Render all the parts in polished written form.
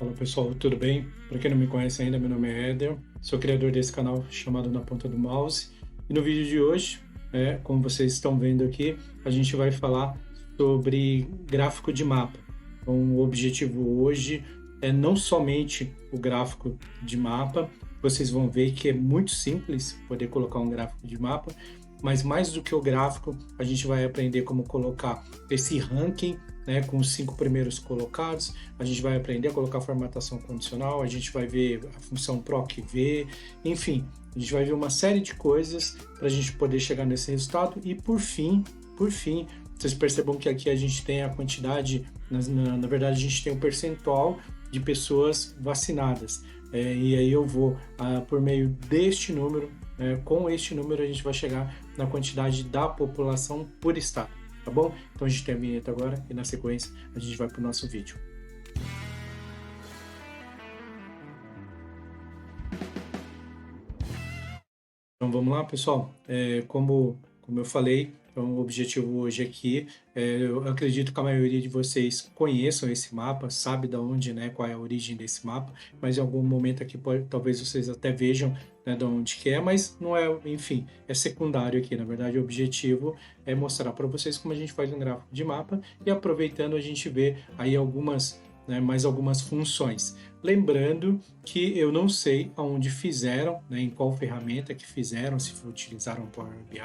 Fala pessoal, tudo bem? Para quem não me conhece ainda, meu nome é Éder, sou criador desse canal chamado Na Ponta do Mouse. E no vídeo de hoje, como vocês estão vendo aqui, a gente vai falar sobre gráfico de mapa. Então, o objetivo hoje é não somente o gráfico de mapa, vocês vão ver que é muito simples poder colocar um gráfico de mapa, mas mais do que o gráfico, a gente vai aprender como colocar esse ranking, né, com os 5 primeiros colocados. A gente vai aprender a colocar formatação condicional, a gente vai ver a função proc-v, enfim, a gente vai ver uma série de coisas para a gente poder chegar nesse resultado. E por fim, vocês percebam que aqui a gente tem a quantidade, na verdade a gente tem o percentual de pessoas vacinadas. E aí eu vou, por meio deste número, com este número a gente vai chegar na quantidade da população por estado, tá bom? Então a gente tem a vinheta agora e na sequência a gente vai para o nosso vídeo. Então vamos lá, pessoal. Como eu falei, então, o objetivo hoje aqui, eu acredito que a maioria de vocês conheçam esse mapa, sabe de onde, né, qual é a origem desse mapa, mas em algum momento aqui talvez vocês até vejam, né, de onde que é, mas não é, enfim, é secundário aqui. Na verdade, o objetivo é mostrar para vocês como a gente faz um gráfico de mapa e aproveitando a gente vê aí algumas, né, mais algumas funções. Lembrando que eu não sei aonde fizeram, né, em qual ferramenta que fizeram, se utilizaram o Power BI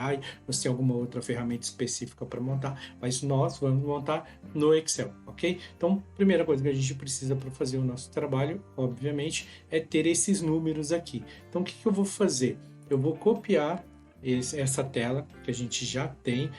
ou se tem alguma outra ferramenta específica para montar, mas nós vamos montar no Excel, ok? Então, primeira coisa que a gente precisa para fazer o nosso trabalho, obviamente, é ter esses números aqui. Então, o que eu vou fazer? Eu vou copiar essa tela que a gente já tem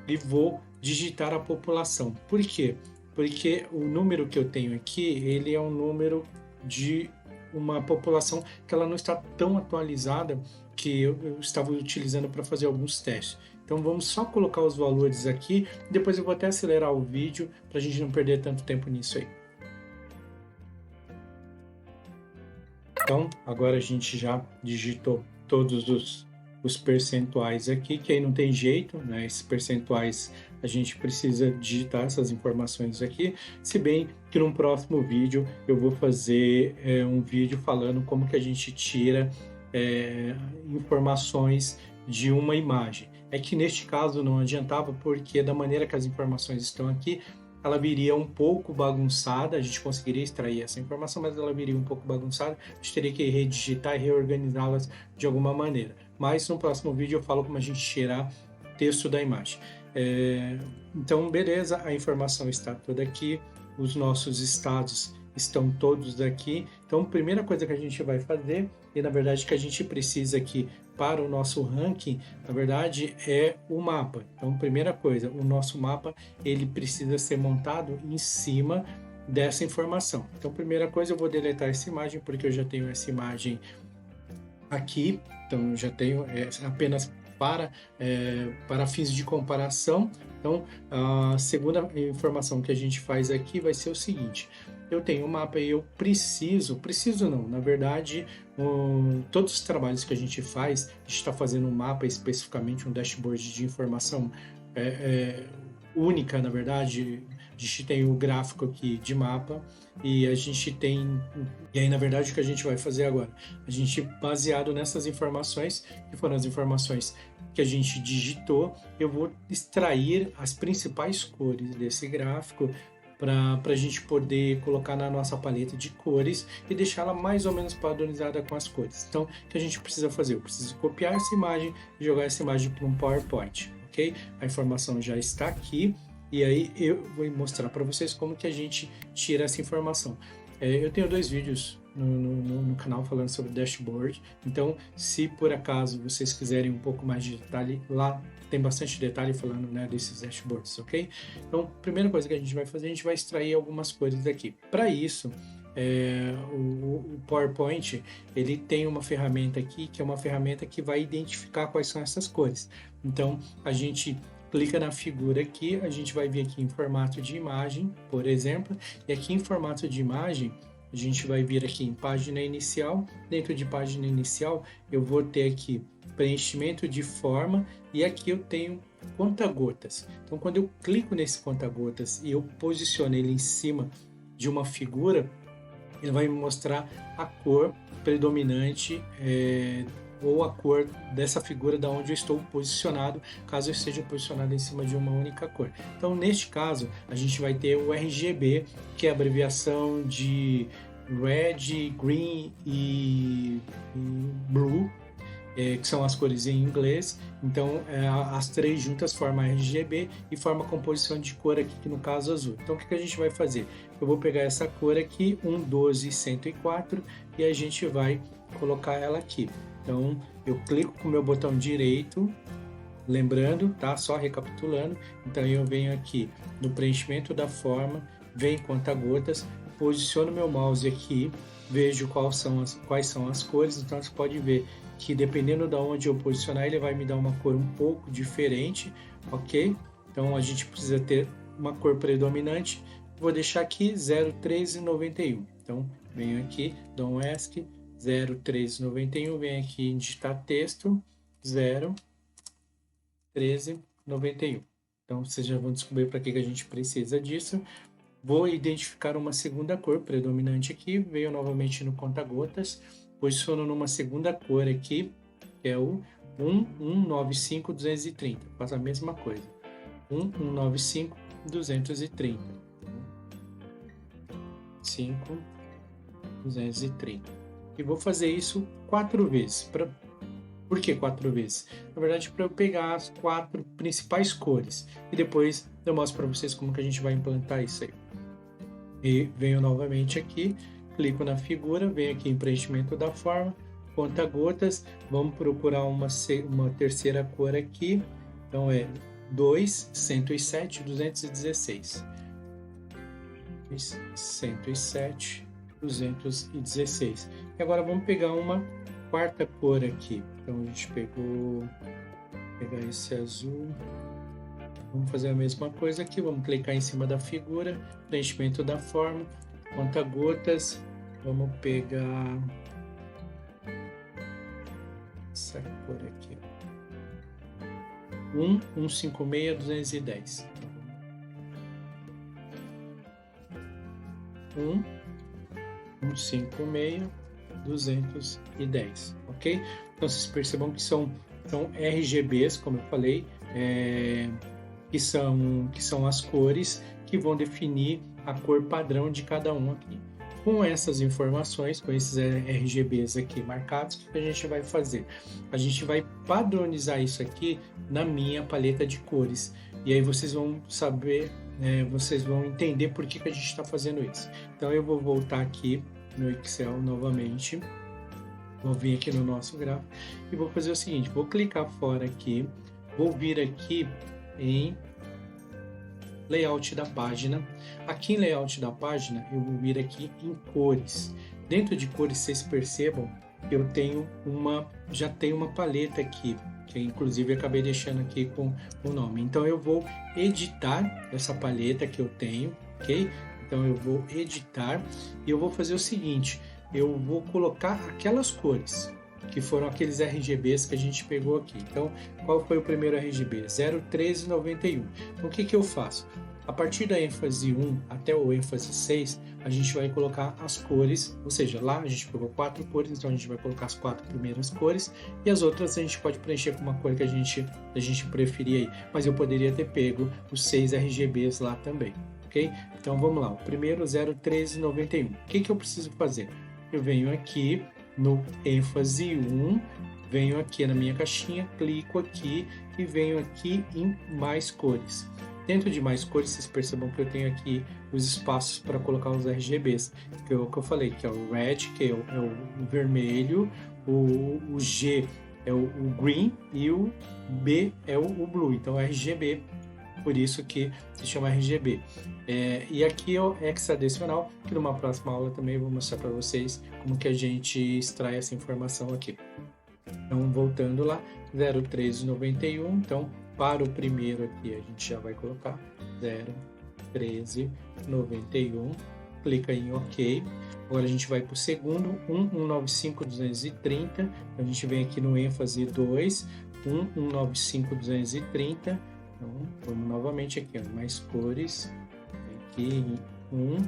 e vou digitar a população. Por quê? Porque o número que eu tenho aqui, ele é um número de uma população que ela não está tão atualizada que eu estava utilizando para fazer alguns testes. Então vamos só colocar os valores aqui, depois eu vou até acelerar o vídeo para a gente não perder tanto tempo nisso aí. Então agora a gente já digitou todos os percentuais aqui, que aí não tem jeito, né? Esses percentuais a gente precisa digitar essas informações aqui, se bem que no próximo vídeo eu vou fazer um vídeo falando como que a gente tira informações de uma imagem. É que neste caso não adiantava, porque da maneira que as informações estão aqui, ela viria um pouco bagunçada, a gente conseguiria extrair essa informação, mas ela viria um pouco bagunçada, a gente teria que redigitar e reorganizá-las de alguma maneira. Mas no próximo vídeo eu falo como a gente tirar texto da imagem. Então, beleza, a informação está toda aqui, os nossos estados estão todos aqui. Então, a primeira coisa que a gente vai fazer, e na verdade que a gente precisa aqui para o nosso ranking, na verdade é o mapa. Então, primeira coisa, o nosso mapa ele precisa ser montado em cima dessa informação. Então, primeira coisa, eu vou deletar essa imagem, porque eu já tenho essa imagem aqui, então eu já tenho apenas para fins de comparação. Então, a segunda informação que a gente faz aqui vai ser o seguinte: eu tenho um mapa e eu preciso não, na verdade, todos os trabalhos que a gente faz, a gente está fazendo um mapa especificamente, um dashboard de informação única, na verdade. A gente tem o gráfico aqui de mapa e a gente tem, e aí na verdade o que a gente vai fazer agora? A gente, baseado nessas informações, que foram as informações que a gente digitou, eu vou extrair as principais cores desse gráfico para a gente poder colocar na nossa paleta de cores e deixá-la mais ou menos padronizada com as cores. Então, o que a gente precisa fazer? Eu preciso copiar essa imagem e jogar essa imagem para um PowerPoint, ok? A informação já está aqui e aí eu vou mostrar para vocês como que a gente tira essa informação. Eu tenho 2 vídeos no canal falando sobre dashboard, então se por acaso vocês quiserem um pouco mais de detalhe, lá tem bastante detalhe falando, né, desses dashboards, ok? Então, primeira coisa que a gente vai fazer, a gente vai extrair algumas cores daqui. Para isso, o PowerPoint ele tem uma ferramenta aqui, que é uma ferramenta que vai identificar quais são essas cores. Então, a gente clica na figura aqui, a gente vai vir aqui em formato de imagem, por exemplo, e aqui em formato de imagem, a gente vai vir aqui em página inicial. Dentro de página inicial, eu vou ter aqui preenchimento de forma e aqui eu tenho conta-gotas. Então, quando eu clico nesse conta-gotas e eu posiciono ele em cima de uma figura, ele vai me mostrar a cor predominante ou a cor dessa figura da onde eu estou posicionado, caso eu esteja posicionado em cima de uma única cor. Então, neste caso, a gente vai ter o RGB, que é a abreviação de Red, Green e Blue, que são as cores em inglês. Então, as três juntas formam RGB e formam a composição de cor aqui, que no caso azul. Então, o que a gente vai fazer? Eu vou pegar essa cor aqui, 112.104, e a gente vai colocar ela aqui. Então, eu clico com o meu botão direito, lembrando, tá? Só recapitulando. Então, eu venho aqui no preenchimento da forma, venho conta-gotas, posiciono meu mouse aqui, vejo quais são as cores. Então, você pode ver que dependendo de onde eu posicionar, ele vai me dar uma cor um pouco diferente, ok? Então, a gente precisa ter uma cor predominante. Vou deixar aqui 01391. Então, venho aqui, dou um ESC, 01391, venho aqui em digitar texto, 01391. Então, vocês já vão descobrir para que a gente precisa disso. Vou identificar uma segunda cor predominante aqui, venho novamente no conta-gotas, posiciono numa segunda cor aqui, que é o 1195230. Faço a mesma coisa. 1195230. 5230. E vou fazer isso 4 vezes. Por que 4 vezes? Na verdade, para eu pegar as 4 principais cores. E depois eu mostro para vocês como que a gente vai implantar isso aí. E venho novamente aqui, clico na figura, venho aqui em preenchimento da forma, conta-gotas, vamos procurar uma terceira cor aqui, então é 207.216. 107.216. E agora vamos pegar uma quarta cor aqui. Então a gente vou pegar esse azul. Vamos fazer a mesma coisa aqui, vamos clicar em cima da figura, preenchimento da forma, conta-gotas, vamos pegar essa cor aqui, 1156210. 1156210, ok? Então vocês percebam que são RGBs, como eu falei, que são as cores que vão definir a cor padrão de cada um aqui. Com essas informações, com esses RGBs aqui marcados, o que a gente vai fazer? A gente vai padronizar isso aqui na minha paleta de cores. E aí vocês vão saber, vocês vão entender por que a gente está fazendo isso. Então eu vou voltar aqui no Excel novamente. Vou vir aqui no nosso gráfico e vou fazer o seguinte, vou clicar fora aqui, vou vir aqui em layout da página. Aqui em layout da página, eu vou vir aqui em cores. Dentro de cores, vocês percebam que eu já tenho uma paleta aqui, que inclusive eu acabei deixando aqui com o nome. Então eu vou editar essa paleta que eu tenho, ok? Então eu vou editar e eu vou fazer o seguinte, eu vou colocar aquelas cores que foram aqueles RGBs que a gente pegou aqui. Então, qual foi o primeiro RGB? 01391. Então, o que eu faço? A partir da ênfase 1 até o ênfase 6, a gente vai colocar as cores, ou seja, lá a gente pegou 4 cores, então a gente vai colocar as 4 primeiras cores, e as outras a gente pode preencher com uma cor que a gente preferir aí. Mas eu poderia ter pego os 6 RGBs lá também, ok? Então, vamos lá. O primeiro, 01391. O que eu preciso fazer? Eu venho aqui no ênfase 1, venho aqui na minha caixinha, clico aqui e venho aqui em mais cores. Dentro de mais cores, vocês percebam que eu tenho aqui os espaços para colocar os RGBs, que é o que eu falei, que é o red, que é o vermelho, o G é o green e o B é o blue, então é RGB. Por isso que se chama RGB. E aqui é o hexadecimal, que numa próxima aula também eu vou mostrar para vocês como que a gente extrai essa informação aqui. Então, voltando lá, 01391, então para o primeiro aqui a gente já vai colocar 01391, clica em OK. Agora a gente vai para o segundo, 1195230, a gente vem aqui no ênfase 2, 1195230. Então, vamos novamente aqui, ó, mais cores, aqui em 1,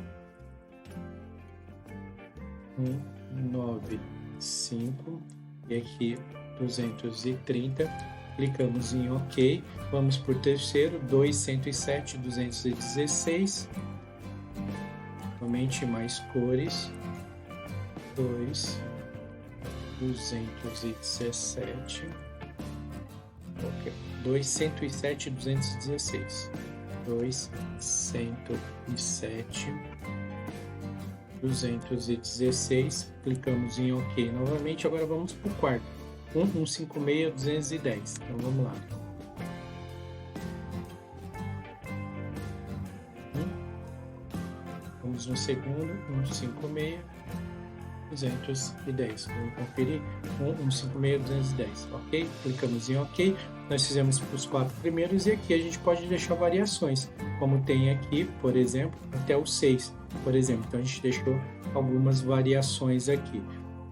195 e aqui 230. Clicamos em OK. Vamos por terceiro, 207, 216. Novamente mais cores. 217. Ok. 207, 216. 207. 216, clicamos em OK novamente. Agora vamos para o quarto, 156, 210. Então vamos lá. Vamos no segundo, 156, 210. Vamos conferir, 156, 210. Ok? Clicamos em OK. Nós fizemos os 4 primeiros e aqui a gente pode deixar variações, como tem aqui, por exemplo, até o 6. Por exemplo, então a gente deixou algumas variações aqui.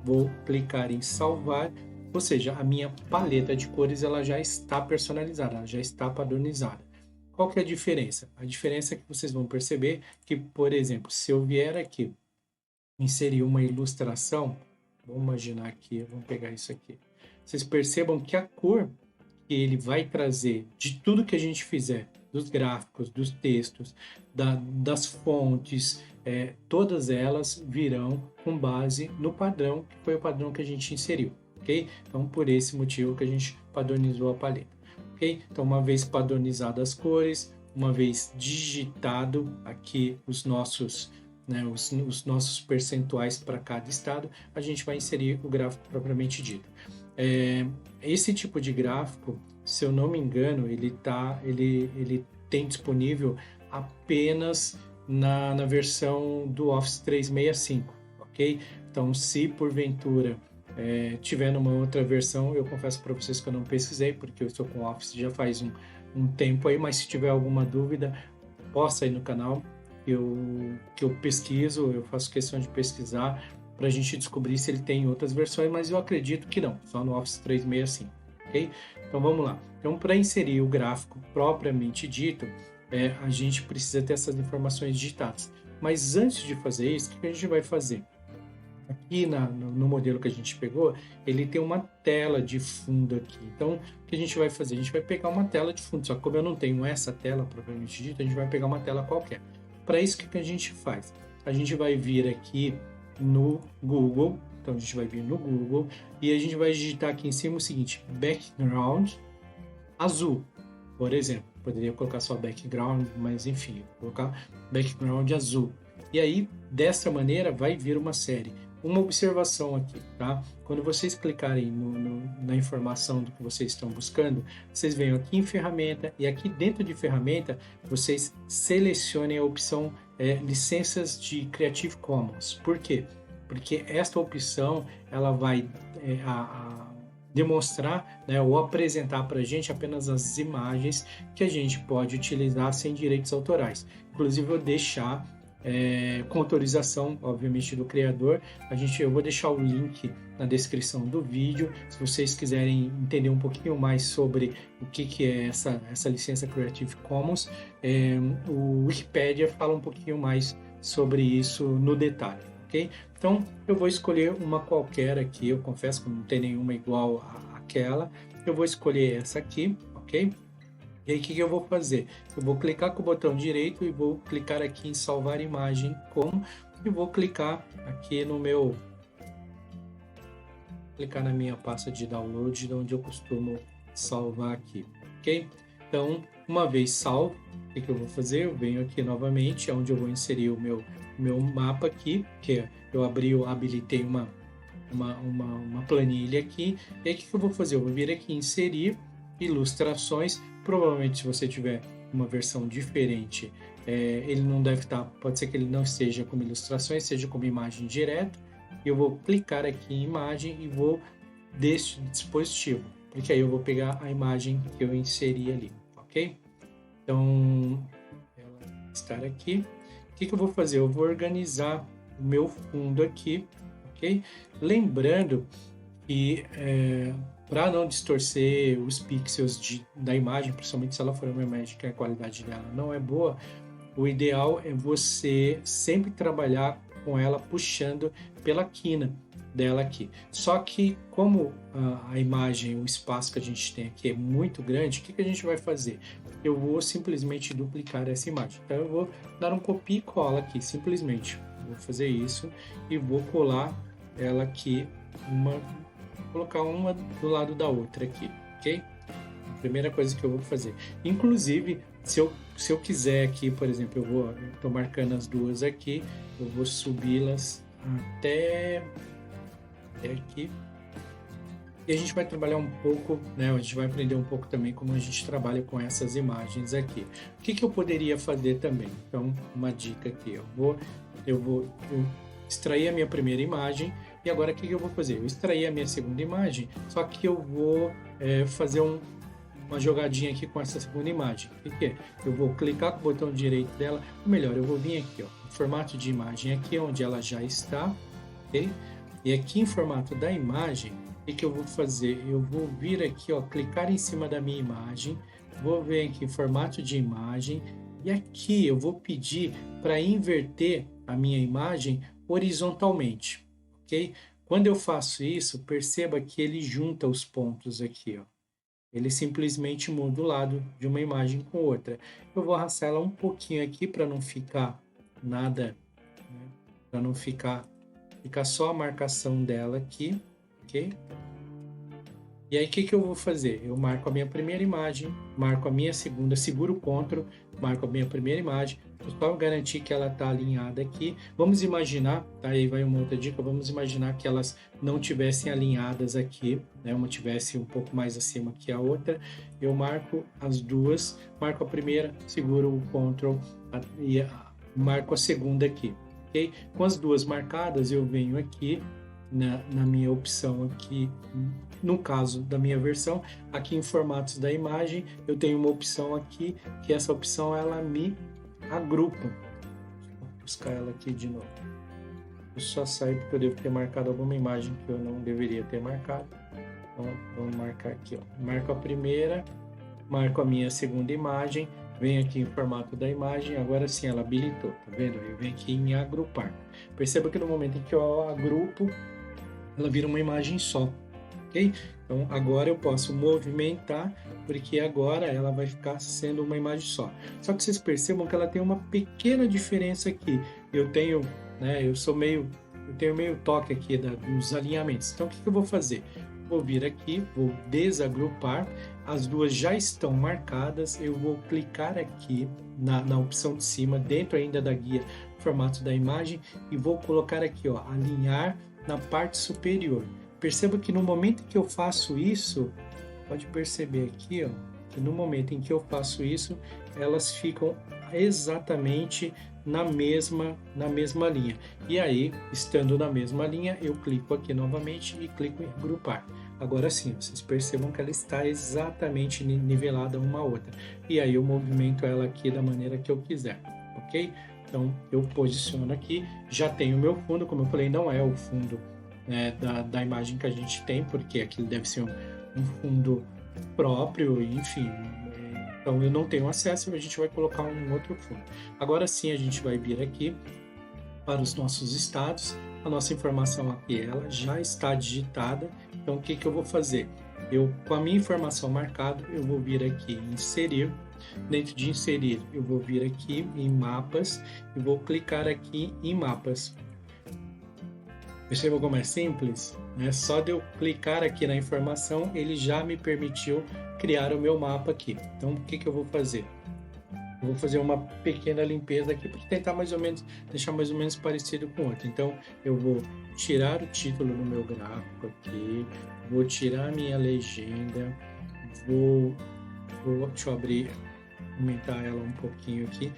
Vou clicar em salvar, ou seja, a minha paleta de cores ela já está personalizada, ela já está padronizada. Qual que é a diferença? A diferença é que vocês vão perceber que, por exemplo, se eu vier aqui inserir uma ilustração, vamos imaginar aqui, vamos pegar isso aqui. Vocês percebam que a cor que ele vai trazer de tudo que a gente fizer, dos gráficos, dos textos, das fontes, todas elas virão com base no padrão, que foi o padrão que a gente inseriu, ok? Então, por esse motivo que a gente padronizou a paleta, ok? Então, uma vez padronizadas as cores, uma vez digitado aqui os nossos, né, os nossos percentuais para cada estado, a gente vai inserir o gráfico propriamente dito. Esse tipo de gráfico, se eu não me engano, ele tem disponível apenas na versão do Office 365, ok? Então, se porventura tiver numa outra versão, eu confesso para vocês que eu não pesquisei, porque eu estou com o Office já faz um tempo aí, mas se tiver alguma dúvida, posta aí no canal, que eu pesquiso, eu faço questão de pesquisar, para a gente descobrir se ele tem outras versões, mas eu acredito que não, só no Office 365, ok? Então vamos lá. Então, para inserir o gráfico propriamente dito, a gente precisa ter essas informações digitadas. Mas antes de fazer isso, o que a gente vai fazer? Aqui no modelo que a gente pegou, ele tem uma tela de fundo aqui. Então, o que a gente vai fazer? A gente vai pegar uma tela de fundo, só que como eu não tenho essa tela propriamente dita, a gente vai pegar uma tela qualquer. Para isso, o que a gente faz? A gente vai vir aqui no Google, então a gente vai vir no Google e a gente vai digitar aqui em cima o seguinte, background azul, por exemplo. Poderia colocar só background, mas enfim, vou colocar background azul. E aí, dessa maneira, vai vir uma série. Uma observação aqui, tá? Quando vocês clicarem na informação do que vocês estão buscando, vocês venham aqui em ferramenta e aqui dentro de ferramenta, vocês selecionem a opção licenças de Creative Commons. Por quê? Porque esta opção ela vai demonstrar, né, ou apresentar para a gente apenas as imagens que a gente pode utilizar sem direitos autorais. Inclusive, eu vou deixar com autorização, obviamente, do criador. Eu vou deixar o link na descrição do vídeo. Se vocês quiserem entender um pouquinho mais sobre o que é essa licença Creative Commons, o Wikipedia fala um pouquinho mais sobre isso no detalhe, ok? Então, eu vou escolher uma qualquer aqui. Eu confesso que não tem nenhuma igual àquela. Eu vou escolher essa aqui, ok? E aí, o que eu vou fazer? Eu vou clicar com o botão direito e vou clicar aqui em salvar imagem como, e vou clicar aqui clicar na minha pasta de download, de onde eu costumo salvar aqui, ok? Então, uma vez salvo, o que eu vou fazer? Eu venho aqui novamente, onde eu vou inserir o meu mapa aqui, que eu habilitei uma planilha aqui, e aí o que eu vou fazer? Eu vou vir aqui em inserir ilustrações. Provavelmente, se você tiver uma versão diferente, ele não deve estar, pode ser que ele não esteja como ilustrações, seja como imagem direto. Eu vou clicar aqui em imagem e vou deste dispositivo, porque aí eu vou pegar a imagem que eu inseri ali, ok? Então, ela está aqui. O que eu vou fazer? Eu vou organizar o meu fundo aqui, ok? Lembrando que para não distorcer os pixels da imagem, principalmente se ela for uma imagem que a qualidade dela não é boa, o ideal é você sempre trabalhar com ela puxando pela quina dela aqui. Só que como a imagem, o espaço que a gente tem aqui é muito grande, o que a gente vai fazer? Eu vou simplesmente duplicar essa imagem. Então eu vou dar um copia e cola aqui, simplesmente. Vou fazer isso e vou colar ela aqui, colocar uma do lado da outra aqui, ok? Primeira coisa que eu vou fazer. Inclusive, se eu quiser aqui, por exemplo, eu estou marcando as duas aqui, eu vou subi-las até aqui. E a gente vai trabalhar um pouco, né? A gente vai aprender um pouco também como a gente trabalha com essas imagens aqui. O que eu poderia fazer também? Então, uma dica aqui, eu vou extrair a minha primeira imagem e agora o que eu vou fazer? Eu extraí a minha segunda imagem, só que eu vou fazer uma jogadinha aqui com essa segunda imagem. O que é? Eu vou clicar com o botão direito dela, ou melhor, eu vou vir aqui, ó, no formato de imagem aqui, onde ela já está, ok? E aqui em formato da imagem, o que eu vou fazer? Eu vou vir aqui, ó, clicar em cima da minha imagem, vou ver aqui em formato de imagem, e aqui eu vou pedir para inverter a minha imagem horizontalmente, ok? Quando eu faço isso, perceba que ele junta os pontos aqui, ó. Ele simplesmente muda o lado de uma imagem com outra. Eu vou arrastar ela um pouquinho aqui para não ficar nada, né? Para não ficar só a marcação dela aqui, ok? E aí o que eu vou fazer? Eu marco a minha primeira imagem, marco a minha segunda, seguro o Ctrl, marco a minha primeira imagem, só garantir que ela está alinhada aqui. Vamos imaginar, tá? Aí vai uma outra dica, vamos imaginar que elas não tivessem alinhadas aqui, né? Uma tivesse um pouco mais acima que a outra. Eu marco as duas, marco a primeira, seguro o Ctrl e marco a segunda aqui, ok? Com as duas marcadas, eu venho aqui na minha opção aqui, no caso da minha versão, aqui em formatos da imagem, eu tenho uma opção aqui, que essa opção ela me agrupa. Vou buscar ela aqui de novo. Eu só saio porque eu devo ter marcado alguma imagem que eu não deveria ter marcado. Então, vamos marcar aqui, ó. Marco a primeira, marco a minha segunda imagem, venho aqui em formato da imagem, agora sim ela habilitou, tá vendo? Eu venho aqui em agrupar. Perceba que no momento em que eu agrupo, ela vira uma imagem só, ok? Então agora eu posso movimentar, porque agora ela vai ficar sendo uma imagem só. Só que vocês percebam que ela tem uma pequena diferença aqui. Eu tenho, né, eu tenho meio toque aqui dos alinhamentos. Então o que eu vou fazer? Vou vir aqui, vou desagrupar, as duas já estão marcadas, eu vou clicar aqui na opção de cima, dentro ainda da guia, formato da imagem, e vou colocar aqui, ó, alinhar na parte superior. Perceba que no momento que eu faço isso, pode perceber aqui, ó, que no momento em que eu faço isso, elas ficam exatamente na mesma linha. E aí, estando na mesma linha, eu clico aqui novamente e clico em agrupar. Agora sim, vocês percebam que ela está exatamente nivelada uma à outra. E aí eu movimento ela aqui da maneira que eu quiser, ok? Então, eu posiciono aqui, já tenho o meu fundo, como eu falei, não é o fundo, né, da imagem que a gente tem, porque aquilo deve ser um fundo próprio, enfim. Então, eu não tenho acesso, a gente vai colocar um outro fundo. Agora sim, a gente vai vir aqui para os nossos estados. A nossa informação aqui, ela já está digitada. Então, o que eu vou fazer? Com a minha informação marcada, eu vou vir aqui em inserir. Dentro de inserir, eu vou vir aqui em mapas e vou clicar aqui em mapas. Perceba como é simples? Né? Só de eu clicar aqui na informação, ele já me permitiu criar o meu mapa aqui. Então, o que eu vou fazer? Eu vou fazer uma pequena limpeza aqui para tentar deixar mais ou menos parecido com o outro. Então, eu vou tirar o título no meu gráfico aqui, vou tirar a minha legenda, deixa eu abrir, aumentar ela um pouquinho aqui.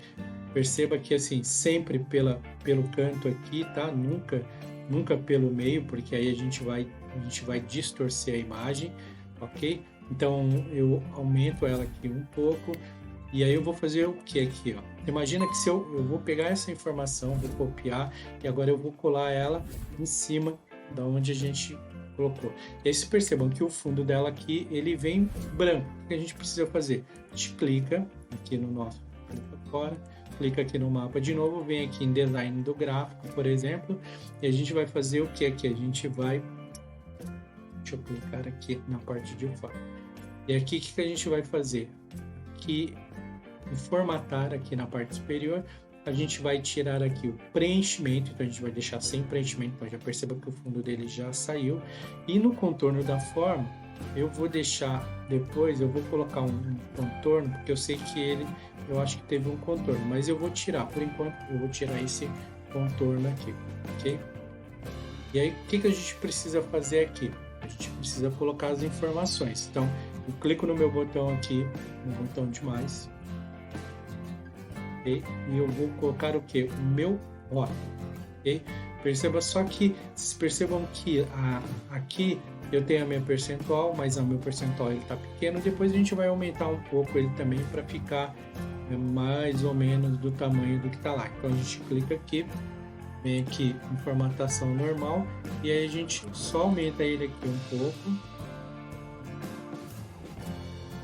Perceba que assim, sempre pelo canto aqui, tá? Nunca pelo meio, porque aí a gente vai distorcer a imagem, ok? Então eu aumento ela aqui um pouco e aí eu vou fazer o que aqui, ó? Imagina que se eu vou pegar essa informação, vou copiar e agora eu vou colar ela em cima da onde a gente colocou. E aí vocês percebam que o fundo dela aqui, ele vem branco. O que a gente precisa fazer? A gente clica aqui no nosso, clica fora, clica aqui no mapa de novo, vem aqui em design do gráfico, por exemplo, e a gente vai fazer o que aqui? A gente vai... Deixa eu clicar aqui na parte de fora. E aqui, o que a gente vai fazer? Aqui, em formatar, aqui na parte superior, a gente vai tirar aqui o preenchimento, então a gente vai deixar sem preenchimento, então já perceba que o fundo dele já saiu. E no contorno da forma, eu vou deixar depois, eu vou colocar um contorno, porque eu sei que ele, eu acho que teve um contorno, mas eu vou tirar, por enquanto, eu vou tirar esse contorno aqui, ok? E aí, o que a gente precisa fazer aqui? A gente precisa colocar as informações. Então, eu clico no meu botão aqui, no botão de mais, okay? E eu vou colocar o que? O meu rótulo, ok? Perceba só que, vocês percebam que aqui eu tenho a minha percentual, mas o meu percentual ele está pequeno. Depois a gente vai aumentar um pouco ele também para ficar mais ou menos do tamanho do que está lá. Então a gente clica aqui, vem aqui em formatação normal e aí a gente só aumenta ele aqui um pouco.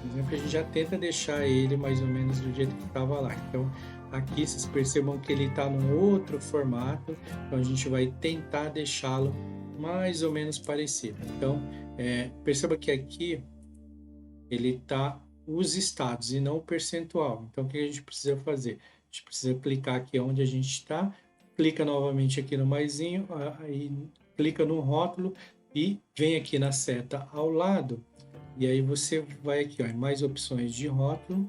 Por exemplo, a gente já tenta deixar ele mais ou menos do jeito que estava lá. Então aqui vocês percebam que ele está num outro formato, então a gente vai tentar deixá-lo mais ou menos parecido. Então perceba que aqui ele está os estados e não o percentual. Então o que a gente precisa fazer? A gente precisa clicar aqui onde a gente está, clica novamente aqui no maisinho, aí clica no rótulo e vem aqui na seta ao lado, e aí você vai aqui, ó, em mais opções de rótulo,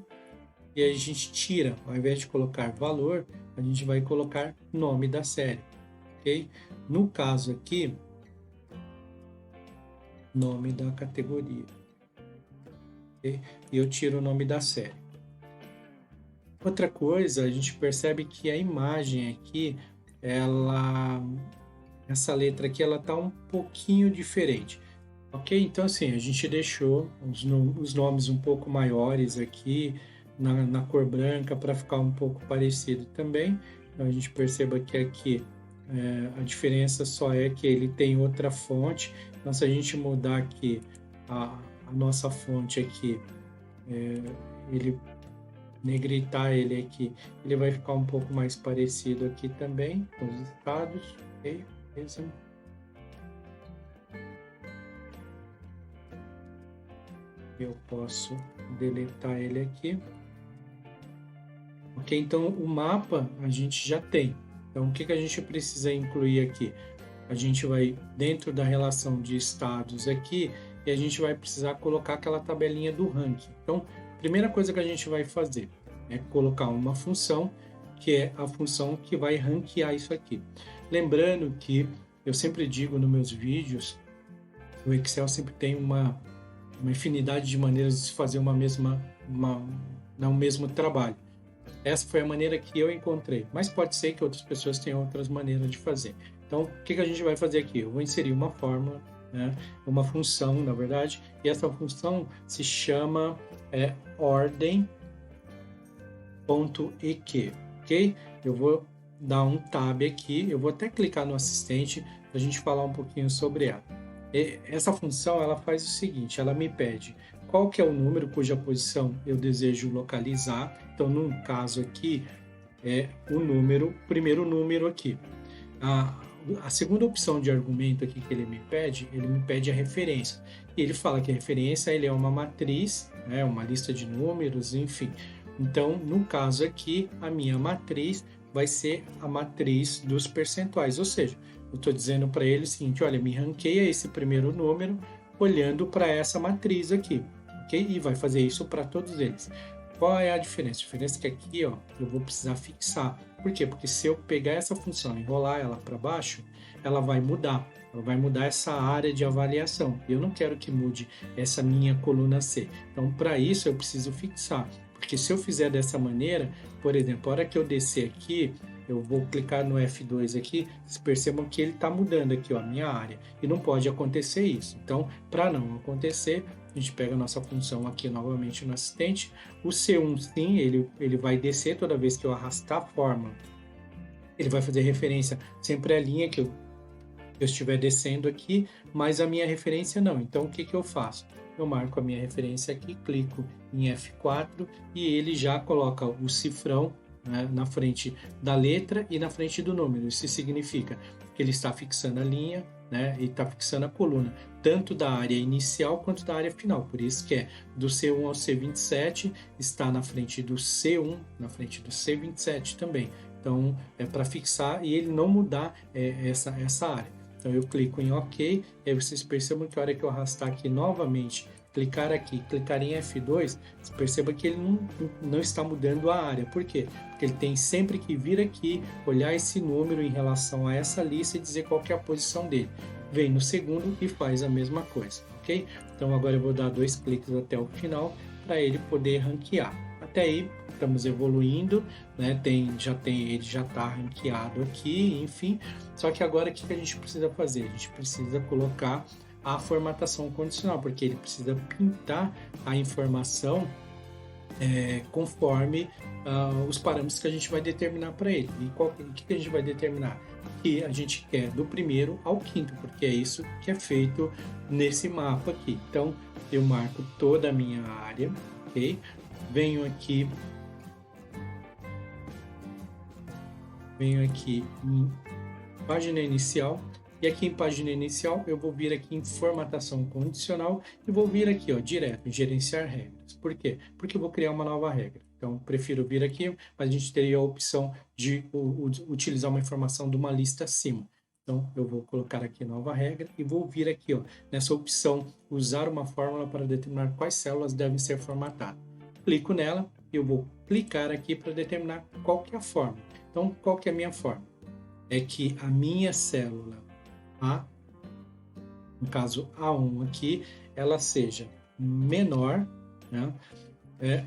e aí a gente tira, ao invés de colocar valor, a gente vai colocar nome da série, ok? No caso aqui, nome da categoria, ok? E eu tiro o nome da série. Outra coisa, a gente percebe que a imagem aqui, essa letra aqui, ela tá um pouquinho diferente, ok? Então assim, a gente deixou os nomes um pouco maiores aqui, na cor branca, para ficar um pouco parecido também. Então a gente perceba que aqui a diferença só é que ele tem outra fonte. Então se a gente mudar aqui a nossa fonte aqui, ele negritar ele aqui, ele vai ficar um pouco mais parecido aqui também com os estados, ok? Beleza? Eu posso deletar ele aqui. Ok, então o mapa a gente já tem. Então o que a gente precisa incluir aqui? A gente vai dentro da relação de estados aqui e a gente vai precisar colocar aquela tabelinha do ranking. Então, primeira coisa que a gente vai fazer é colocar uma função, que é a função que vai ranquear isso aqui. Lembrando que eu sempre digo nos meus vídeos, o Excel sempre tem uma infinidade de maneiras de se fazer o mesmo trabalho. Essa foi a maneira que eu encontrei, mas pode ser que outras pessoas tenham outras maneiras de fazer. Então, o que a gente vai fazer aqui? Eu vou inserir uma fórmula, né? Uma função, na verdade, e essa função se chama ordem.eq, ok? Eu vou dar um tab aqui, eu vou até clicar no assistente para a gente falar um pouquinho sobre ela. Essa função, ela faz o seguinte, ela me pede qual que é o número cuja posição eu desejo localizar. Então, num caso aqui, é o primeiro número aqui. A segunda opção de argumento aqui que ele me pede a referência. E ele fala que a referência ele é uma matriz, né, uma lista de números, enfim. Então, no caso aqui, a minha matriz vai ser a matriz dos percentuais, ou seja, eu estou dizendo para ele o seguinte, olha, me ranqueia esse primeiro número olhando para essa matriz aqui, ok? E vai fazer isso para todos eles. Qual é a diferença? A diferença é que aqui, ó, eu vou precisar fixar. Por quê? Porque se eu pegar essa função e enrolar ela para baixo, ela vai mudar. Ela vai mudar essa área de avaliação. Eu não quero que mude essa minha coluna C. Então, para isso, eu preciso fixar. Porque se eu fizer dessa maneira, por exemplo, a hora que eu descer aqui, eu vou clicar no F2 aqui, vocês percebam que ele está mudando aqui, ó, a minha área. E não pode acontecer isso. Então, para não acontecer, a gente pega a nossa função aqui novamente no assistente. O C1, sim, ele vai descer toda vez que eu arrastar a fórmula. Ele vai fazer referência sempre à linha que eu estiver descendo aqui, mas a minha referência não. Então, o que eu faço? Eu marco a minha referência aqui, clico em F4 e ele já coloca o cifrão né, na frente da letra e na frente do número. Isso significa que ele está fixando a linha, né, e está fixando a coluna, tanto da área inicial quanto da área final. Por isso que é do C1 ao C27, está na frente do C1, na frente do C27 também. Então, é para fixar e ele não mudar essa área. Então, eu clico em OK, e aí vocês percebam que a hora que eu arrastar aqui novamente, clicar aqui, clicar em F2, você perceba que ele não está mudando a área. Por quê? Porque ele tem sempre que vir aqui, olhar esse número em relação a essa lista e dizer qual que é a posição dele. Vem no segundo e faz a mesma coisa, ok? Então agora eu vou dar 2 cliques até o final para ele poder ranquear. Até aí estamos evoluindo, né? Ele já está ranqueado aqui, enfim. Só que agora o que a gente precisa fazer? A gente precisa colocar a formatação condicional, porque ele precisa pintar a informação conforme os parâmetros que a gente vai determinar para ele. E o que a gente vai determinar? Que a gente quer do primeiro ao quinto, porque é isso que é feito nesse mapa aqui. Então, eu marco toda a minha área, ok? Venho aqui em página inicial, e aqui em página inicial eu vou vir aqui em formatação condicional e vou vir aqui, ó, direto, em gerenciar regras. Por quê? Porque eu vou criar uma nova regra. Então, prefiro vir aqui, mas a gente teria a opção de utilizar uma informação de uma lista acima. Então, eu vou colocar aqui nova regra e vou vir aqui, ó, nessa opção, usar uma fórmula para determinar quais células devem ser formatadas. Clico nela e eu vou clicar aqui para determinar qual que é a fórmula. Então, qual que é a minha fórmula? É que a minha célula A, no caso A1 aqui, ela seja menor, né,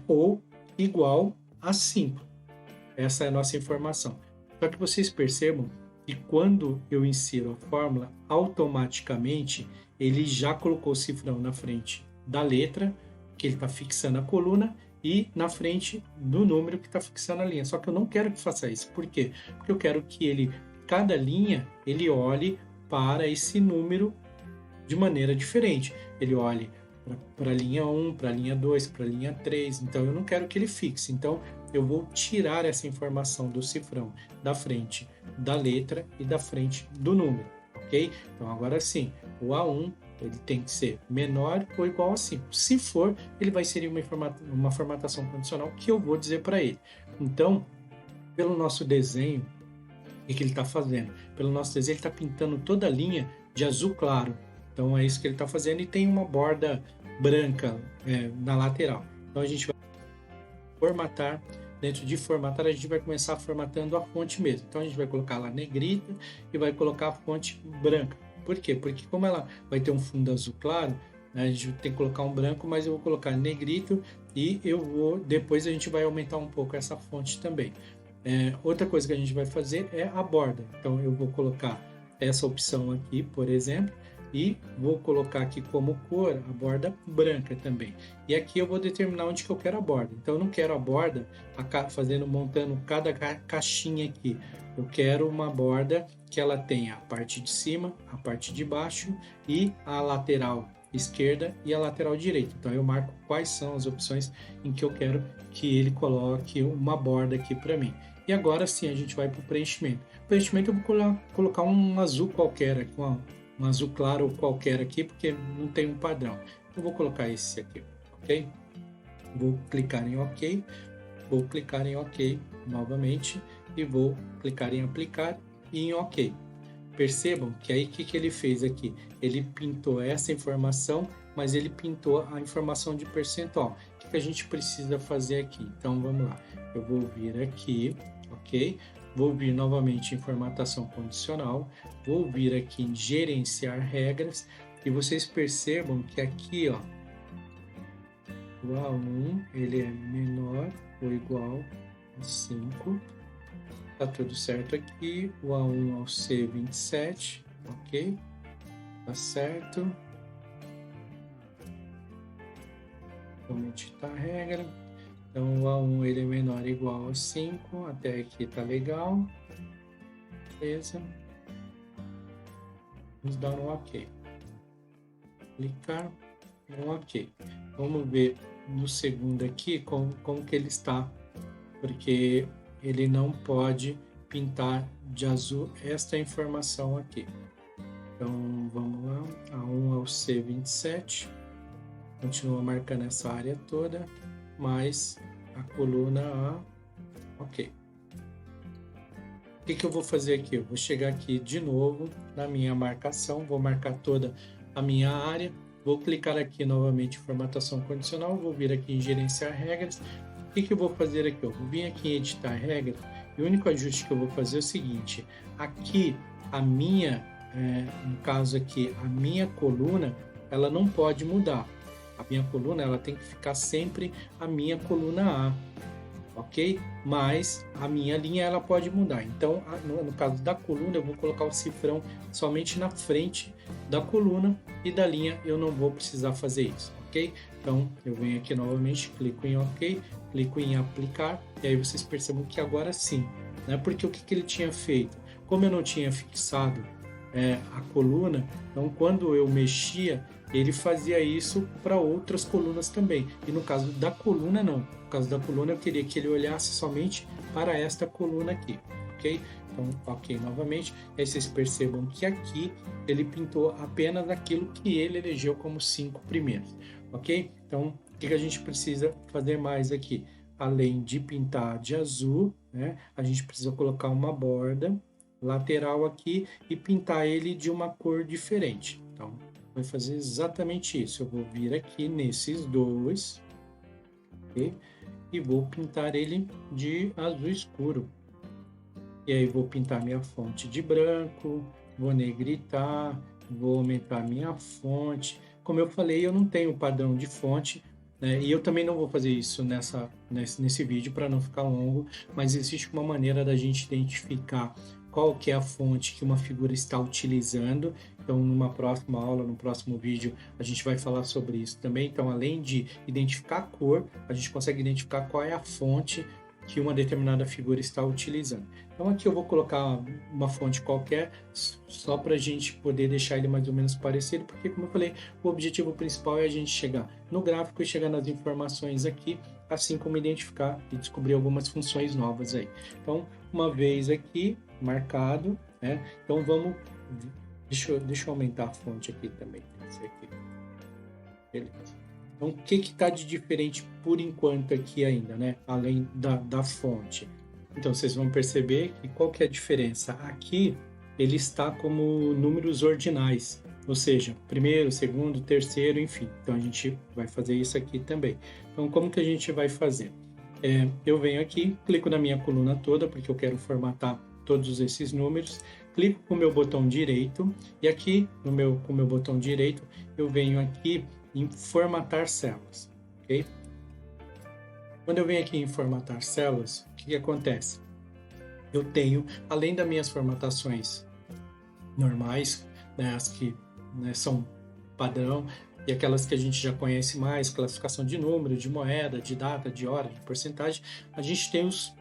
ou igual a 5. Essa é a nossa informação. Só que vocês percebam que quando eu insiro a fórmula, automaticamente ele já colocou o cifrão na frente da letra, que ele está fixando a coluna, e na frente do número que está fixando a linha. Só que eu não quero que faça isso. Por quê? Porque eu quero que cada linha, ele olhe para esse número de maneira diferente. Ele olhe para a linha 1, para a linha 2, para a linha 3. Então, eu não quero que ele fixe. Então, eu vou tirar essa informação do cifrão da frente da letra e da frente do número, ok? Então, agora sim, o A1 ele tem que ser menor ou igual a 5. Se for, ele vai ser uma formatação condicional que eu vou dizer para ele. Então, pelo nosso desenho, o que ele está fazendo? Pelo nosso desenho, ele está pintando toda a linha de azul claro. Então, é isso que ele está fazendo e tem uma borda branca na lateral. Então, a gente vai formatar. Dentro de formatar, a gente vai começar formatando a fonte mesmo. Então, a gente vai colocar lá negrita e vai colocar a fonte branca. Por quê? Porque como ela vai ter um fundo azul claro, né, a gente tem que colocar um branco, mas eu vou colocar negrito e depois a gente vai aumentar um pouco essa fonte também. Outra coisa que a gente vai fazer é a borda. Então, eu vou colocar essa opção aqui, por exemplo, e vou colocar aqui como cor a borda branca também. E aqui eu vou determinar onde que eu quero a borda. Então, eu não quero a borda montando cada caixinha aqui. Eu quero uma borda que ela tenha a parte de cima, a parte de baixo e a lateral esquerda e a lateral direita. Então, eu marco quais são as opções em que eu quero que ele coloque uma borda aqui para mim. E agora sim, a gente vai para o preenchimento. O preenchimento eu vou colocar um azul qualquer, um azul claro qualquer aqui, porque não tem um padrão. Eu vou colocar esse aqui, ok? Vou clicar em OK, vou clicar em OK novamente e vou clicar em aplicar e em OK. Percebam que aí o que ele fez aqui? Ele pintou essa informação, mas ele pintou a informação de percentual. O que a gente precisa fazer aqui? Então vamos lá. Eu vou vir aqui, ok? Vou vir novamente em formatação condicional, vou vir aqui em gerenciar regras e vocês percebam que aqui, ó, o A1 ele é menor ou igual a 5. Tá tudo certo aqui. O A1 ao C27, ok? Tá certo. Vamos editar a regra. Então, o A1 ele é menor ou igual a 5. Até aqui tá legal. Beleza. Vamos dar um OK. Clicar no OK. Vamos ver no segundo aqui como que ele está. Porque ele não pode pintar de azul esta informação aqui. Então, vamos lá, A1 ao C27, continua marcando essa área toda, mais a coluna A, ok. O que eu vou fazer aqui? Eu vou chegar aqui de novo na minha marcação, vou marcar toda a minha área, vou clicar aqui novamente em formatação condicional, vou vir aqui em gerenciar regras. O que eu vou fazer aqui? Eu vou vir aqui em editar regras, e o único ajuste que eu vou fazer é o seguinte, aqui a minha, no caso aqui, a minha coluna, ela não pode mudar. A minha coluna, ela tem que ficar sempre a minha coluna A, ok? Mas a minha linha, ela pode mudar. Então, no caso da coluna, eu vou colocar o cifrão somente na frente da coluna, e da linha eu não vou precisar fazer isso, ok? Então, eu venho aqui novamente, clico em OK, clico em aplicar, e aí vocês percebem que agora sim, né? Porque o que ele tinha feito? Como eu não tinha fixado a coluna, então quando eu mexia, ele fazia isso para outras colunas também. E no caso da coluna, não. No caso da coluna, eu queria que ele olhasse somente para esta coluna aqui, ok? Então, ok, novamente. E aí vocês percebam que aqui ele pintou apenas aquilo que ele elegeu como 5 primeiros, ok? Então, o que a gente precisa fazer mais aqui? Além de pintar de azul, né, a gente precisa colocar uma borda lateral aqui e pintar ele de uma cor diferente. Então, vai fazer exatamente isso. Eu vou vir aqui nesses dois, okay? E vou pintar ele de azul escuro. E aí vou pintar minha fonte de branco, vou negritar, vou aumentar minha fonte. Como eu falei, eu não tenho padrão de fonte, né? E eu também não vou fazer isso nesse vídeo para não ficar longo, mas existe uma maneira da gente identificar qual que é a fonte que uma figura está utilizando. Então, numa próxima aula, no próximo vídeo, a gente vai falar sobre isso também. Então, além de identificar a cor, a gente consegue identificar qual é a fonte que uma determinada figura está utilizando. Então, aqui eu vou colocar uma fonte qualquer, só para a gente poder deixar ele mais ou menos parecido, porque, como eu falei, o objetivo principal é a gente chegar no gráfico e chegar nas informações aqui, assim como identificar e descobrir algumas funções novas aí. Então, uma vez aqui, marcado, né? Então, vamos... Deixa eu aumentar a fonte aqui também. Esse aqui. Beleza. Então, o que está de diferente por enquanto aqui ainda, né? Além da fonte. Então, vocês vão perceber que qual que é a diferença? Aqui, ele está como números ordinais, ou seja, primeiro, segundo, terceiro, enfim. Então, a gente vai fazer isso aqui também. Então, como que a gente vai fazer? Eu venho aqui, clico na minha coluna toda, porque eu quero formatar todos esses números, clico com o meu botão direito, e aqui, com o meu botão direito, eu venho aqui em formatar células, ok? Quando eu venho aqui em formatar células, o que acontece? Eu tenho, além das minhas formatações normais, né, as que, né, são padrão, e aquelas que a gente já conhece mais, classificação de número, de moeda, de data, de hora, de porcentagem, a gente tem os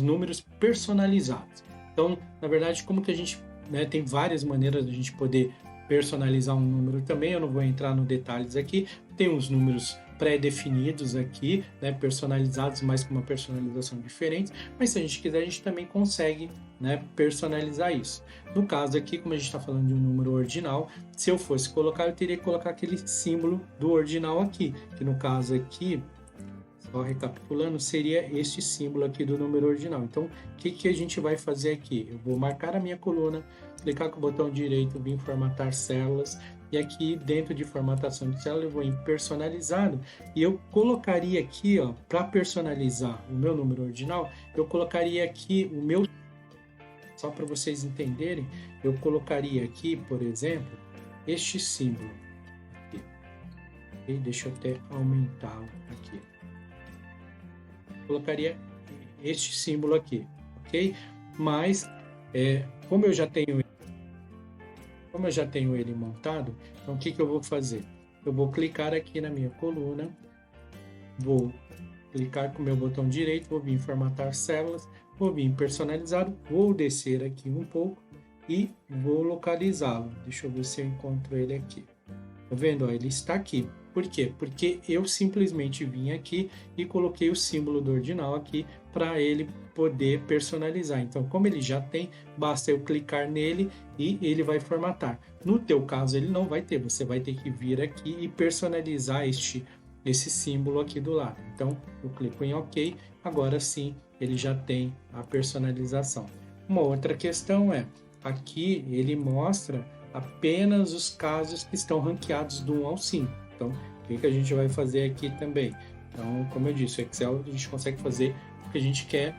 números personalizados. Então, na verdade, como que a gente, né, tem várias maneiras de a gente poder personalizar um número também, eu não vou entrar no detalhes aqui, tem uns números pré-definidos aqui, né, personalizados, mas com uma personalização diferente, mas se a gente quiser, a gente também consegue, né, personalizar isso. No caso aqui, como a gente está falando de um número ordinal, se eu fosse colocar, eu teria que colocar aquele símbolo do ordinal aqui, que no caso aqui, só recapitulando, seria este símbolo aqui do número ordinal. Então, o que a gente vai fazer aqui? Eu vou marcar a minha coluna, clicar com o botão direito, vir em formatar células, e aqui dentro de formatação de célula eu vou em personalizado, e eu colocaria aqui, ó, para personalizar o meu número ordinal, eu colocaria aqui o meu, só para vocês entenderem, eu colocaria aqui, por exemplo, este símbolo. Aqui. E deixa eu até aumentá-lo aqui. Colocaria este símbolo aqui, ok? Mas, como eu já tenho ele montado, então o que eu vou fazer? Eu vou clicar aqui na minha coluna, vou clicar com o meu botão direito, vou vir em formatar células, vou vir em personalizado, vou descer aqui um pouco e vou localizá-lo. Deixa eu ver se eu encontro ele aqui. Tá vendo? Ó, ele está aqui. Por quê? Porque eu simplesmente vim aqui e coloquei o símbolo do ordinal aqui para ele poder personalizar. Então, como ele já tem, basta eu clicar nele e ele vai formatar. No teu caso, ele não vai ter, você vai ter que vir aqui e personalizar esse símbolo aqui do lado. Então, eu clico em OK, agora sim ele já tem a personalização. Uma outra questão é, aqui ele mostra apenas os casos que estão ranqueados do 1 ao 5. Então, o que a gente vai fazer aqui também? Então, como eu disse, o Excel a gente consegue fazer o que a gente quer,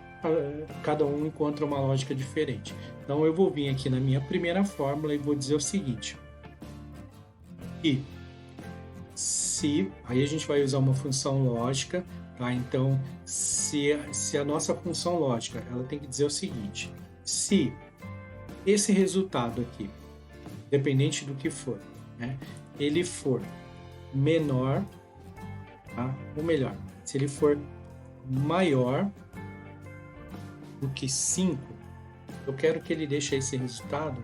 cada um encontra uma lógica diferente. Então, eu vou vir aqui na minha primeira fórmula e vou dizer o seguinte, que se, aí a gente vai usar uma função lógica, tá? Então, se a nossa função lógica, ela tem que dizer o seguinte, se esse resultado aqui, independente do que for, né, ele for menor, tá? Ou melhor, se ele for maior do que 5, eu quero que ele deixe esse resultado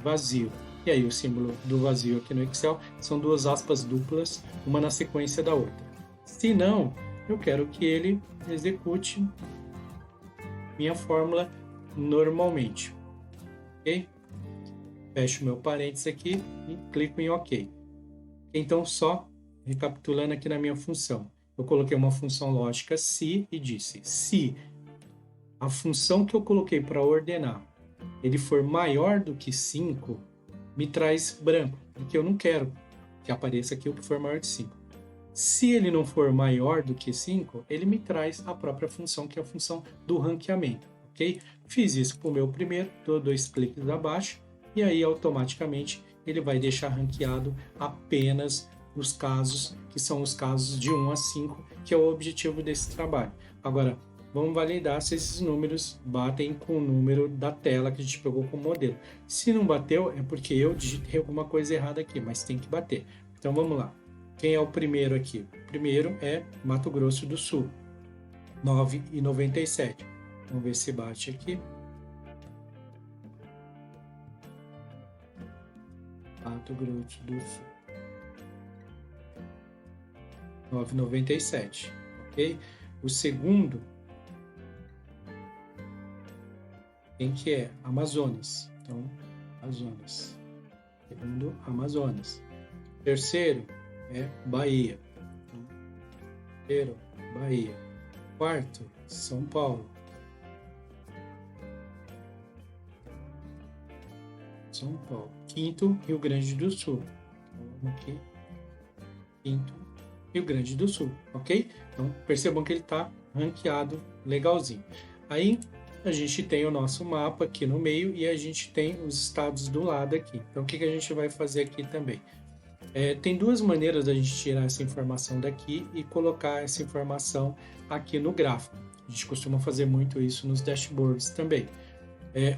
vazio. E aí o símbolo do vazio aqui no Excel são duas aspas duplas, uma na sequência da outra. Se não, eu quero que ele execute minha fórmula normalmente. Ok? Fecho meu parênteses aqui e clico em OK. Então, só recapitulando aqui na minha função. Eu coloquei uma função lógica se e disse, se a função que eu coloquei para ordenar ele for maior do que 5, me traz branco, porque eu não quero que apareça aqui o que for maior de 5. Se ele não for maior do que 5, ele me traz a própria função, que é a função do ranqueamento, ok? Fiz isso para o meu primeiro, dou 2 cliques abaixo, e aí automaticamente ele vai deixar ranqueado apenas os casos que são os casos de 1 a 5, que é o objetivo desse trabalho. Agora, vamos validar se esses números batem com o número da tela que a gente pegou como modelo. Se não bateu, é porque eu digitei alguma coisa errada aqui, mas tem que bater. Então vamos lá. Quem é o primeiro aqui? O primeiro é Mato Grosso do Sul, 9,97. Vamos ver se bate aqui. Mato Grosso do Sul, 9,97. Ok? O segundo, quem que é? Amazonas. Então, Amazonas. Segundo, Amazonas. Terceiro é Bahia. Então, terceiro, Bahia. Quarto, São Paulo. São Paulo. Quinto, Rio Grande do Sul. Então, vamos aqui. Quinto, Rio Grande do Sul, ok? Então, percebam que ele está ranqueado legalzinho. Aí, a gente tem o nosso mapa aqui no meio e a gente tem os estados do lado aqui. Então, o que a gente vai fazer aqui também? Tem duas maneiras da gente tirar essa informação daqui e colocar essa informação aqui no gráfico. A gente costuma fazer muito isso nos dashboards também.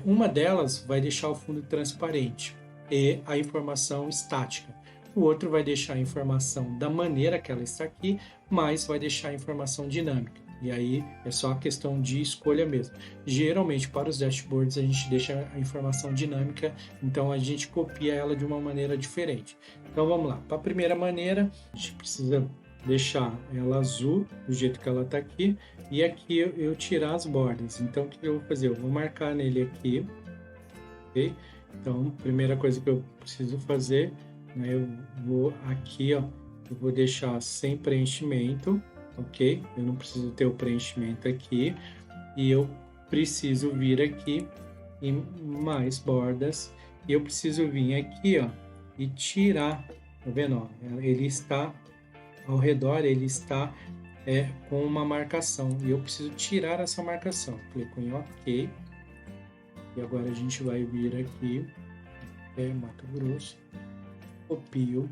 Uma delas vai deixar o fundo transparente e a informação estática. O outro vai deixar a informação da maneira que ela está aqui, mas vai deixar a informação dinâmica. E aí é só a questão de escolha mesmo. Geralmente, para os dashboards, a gente deixa a informação dinâmica, então a gente copia ela de uma maneira diferente. Então vamos lá. Para a primeira maneira, a gente precisa deixar ela azul, do jeito que ela está aqui, e aqui eu tirar as bordas. Então o que eu vou fazer? Eu vou marcar nele aqui, ok? Então, primeira coisa que eu preciso fazer, né, eu vou aqui, ó, eu vou deixar sem preenchimento, ok? Eu não preciso ter o preenchimento aqui, e eu preciso vir aqui em mais bordas, e eu preciso vir aqui, ó, e tirar, tá vendo? Ó, ele está ao redor, ele está com uma marcação, e eu preciso tirar essa marcação. Clico em OK, e agora a gente vai vir aqui, Mato Grosso, copio,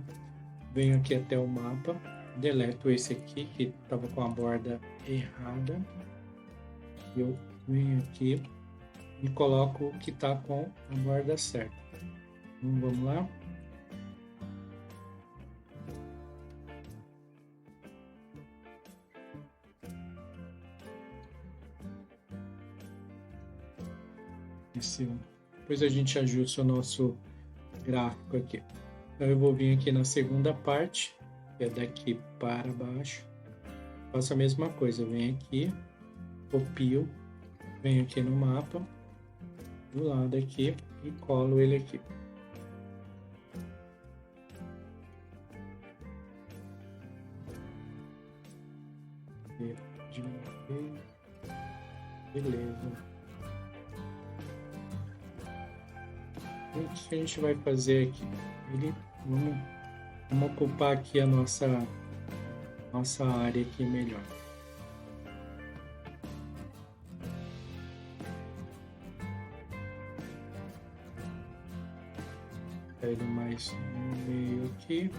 venho aqui até o mapa, deleto esse aqui que estava com a borda errada, eu venho aqui e coloco o que está com a borda certa. Então, vamos lá. Depois a gente ajusta o nosso gráfico aqui. Então eu vou vir aqui na segunda parte, que é daqui para baixo. Faço a mesma coisa, venho aqui, copio, venho aqui no mapa, do lado aqui e colo ele aqui. Diminuir. Beleza. O que a gente vai fazer aqui? Vamos ocupar aqui a nossa área aqui melhor. Ele mais no meio aqui.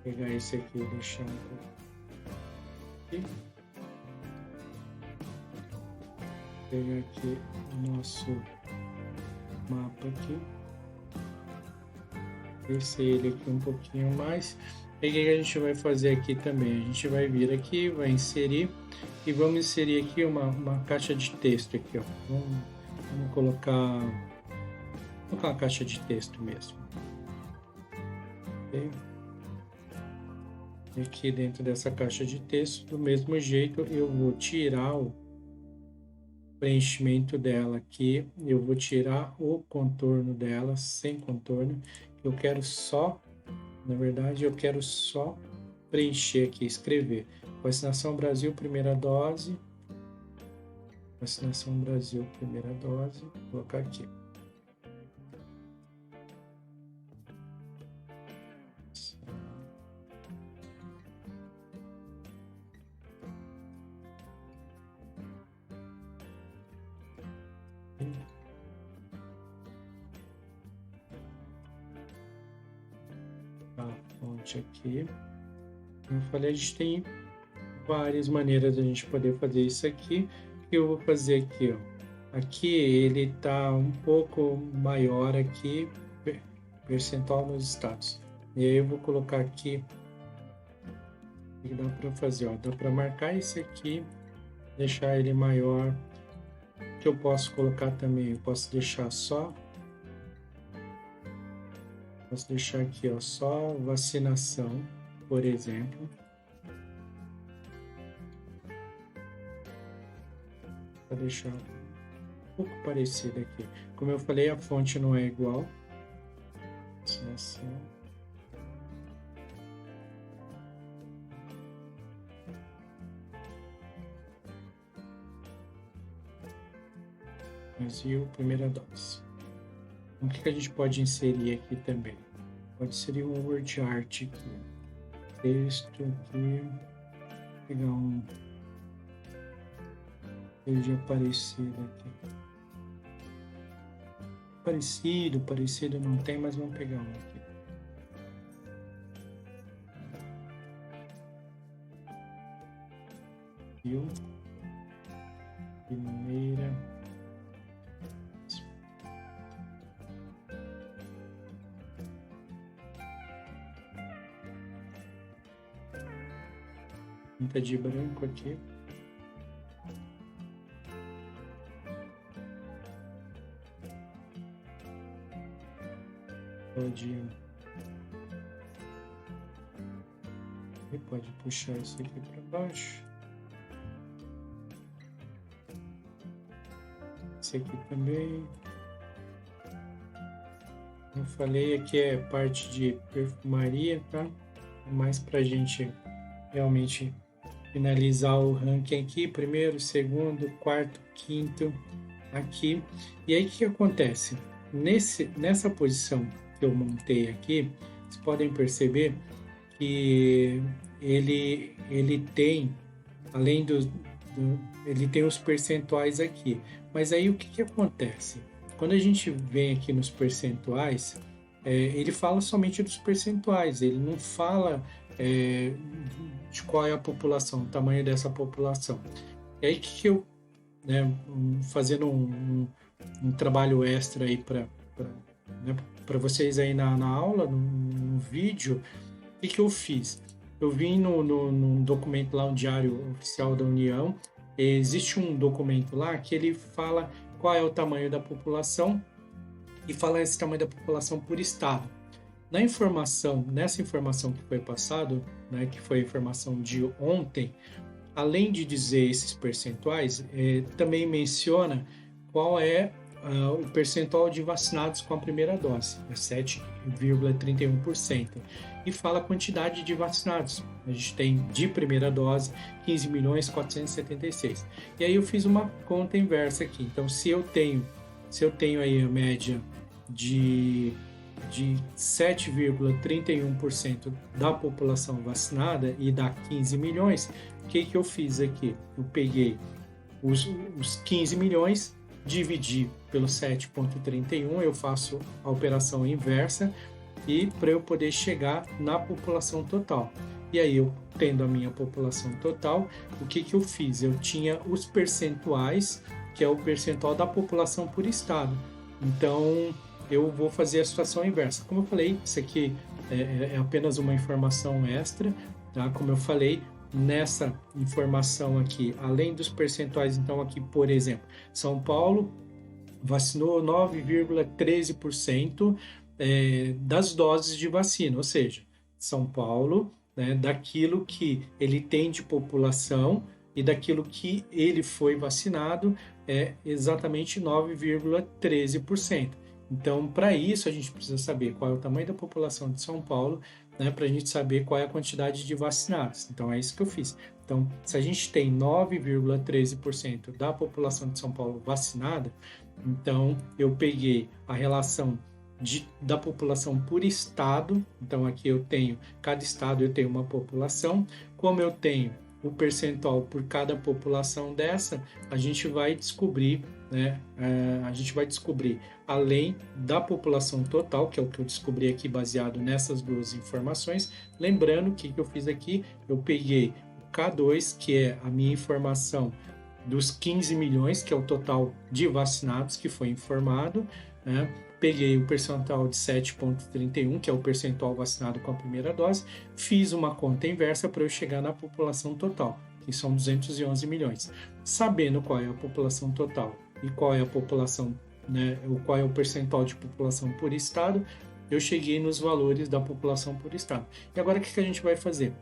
Pegar esse aqui e deixar um pouco aqui. Pegar aqui o nosso mapa aqui. Descer ele aqui um pouquinho mais. E o que a gente vai fazer aqui também? A gente vai vir aqui, vai inserir e vamos inserir aqui uma caixa de texto aqui, ó. Vamos colocar uma caixa de texto mesmo. Okay? E aqui dentro dessa caixa de texto, do mesmo jeito, eu vou tirar o preenchimento dela aqui, eu vou tirar o contorno dela, sem contorno. Eu quero só, na verdade, eu quero só preencher aqui, escrever. Vacinação Brasil, primeira dose. Vacinação Brasil, primeira dose. Vou colocar aqui. Aqui, como eu falei, a gente tem várias maneiras de a gente poder fazer isso aqui. Eu vou fazer aqui, ó. Aqui ele tá um pouco maior aqui, percentual nos estados. E aí eu vou colocar aqui, o que dá para fazer, ó, dá para marcar esse aqui, deixar ele maior. Que eu posso colocar também, eu posso deixar só. Posso deixar aqui, ó, só vacinação, por exemplo. Vou deixar um pouco parecido aqui. Como eu falei, a fonte não é igual. Vacinação. Brasil, primeira dose. O que a gente pode inserir aqui também? Pode inserir um word art aqui. Texto aqui. Pegar um vídeo parecido aqui. Parecido não tem, mas vamos pegar um aqui. Viu? Primeira. Pinta de branco aqui. Pode puxar isso aqui para baixo. Esse aqui também. Eu falei aqui é parte de perfumaria, tá? Mais pra gente realmente finalizar o ranking aqui, primeiro, segundo, quarto, quinto, aqui. E aí o que acontece? Nessa posição que eu montei aqui, vocês podem perceber que ele tem, além ele tem os percentuais aqui. Mas aí o que acontece? Quando a gente vem aqui nos percentuais, ele fala somente dos percentuais, ele não fala de qual é a população, o tamanho dessa população. E aí que eu, né, fazendo um trabalho extra aí para vocês aí na aula, no vídeo, o que eu fiz? Eu vim no documento lá, o Diário Oficial da União, existe um documento lá que ele fala qual é o tamanho da população e fala esse tamanho da população por estado. Nessa informação que foi passado, né, que foi a informação de ontem, além de dizer esses percentuais, também menciona qual é o percentual de vacinados com a primeira dose, é 7,31%, e fala a quantidade de vacinados. A gente tem de primeira dose 15.476. E aí eu fiz uma conta inversa aqui. Então, se eu tenho aí a média de 7,31% da população vacinada e dá 15 milhões, o que eu fiz aqui? Eu peguei os 15 milhões, dividi pelo 7,31, eu faço a operação inversa e para eu poder chegar na população total. E aí, eu tendo a minha população total, o que eu fiz? Eu tinha os percentuais, que é o percentual da população por estado. Então, eu vou fazer a situação inversa. Como eu falei, isso aqui é apenas uma informação extra, tá? Como eu falei, nessa informação aqui, além dos percentuais, então aqui, por exemplo, São Paulo vacinou 9,13% das doses de vacina, ou seja, São Paulo, né, daquilo que ele tem de população e daquilo que ele foi vacinado, é exatamente 9,13%. Então, para isso, a gente precisa saber qual é o tamanho da população de São Paulo, né, para a gente saber qual é a quantidade de vacinados. Então, é isso que eu fiz. Então, se a gente tem 9,13% da população de São Paulo vacinada, então eu peguei a relação da população por estado. Então, aqui eu tenho, cada estado eu tenho uma população. Como eu tenho o percentual por cada população dessa, a gente vai descobrir, né? A gente vai descobrir, além da população total, que é o que eu descobri aqui baseado nessas duas informações. Lembrando que eu fiz aqui, eu peguei o K2, que é a minha informação dos 15 milhões, que é o total de vacinados que foi informado, né? Peguei o percentual de 7,31, que é o percentual vacinado com a primeira dose, fiz uma conta inversa para eu chegar na população total, que são 211 milhões. Sabendo qual é a população total e qual é a população, né, qual é o percentual de população por estado, eu cheguei nos valores da população por estado. E agora o que a gente vai fazer?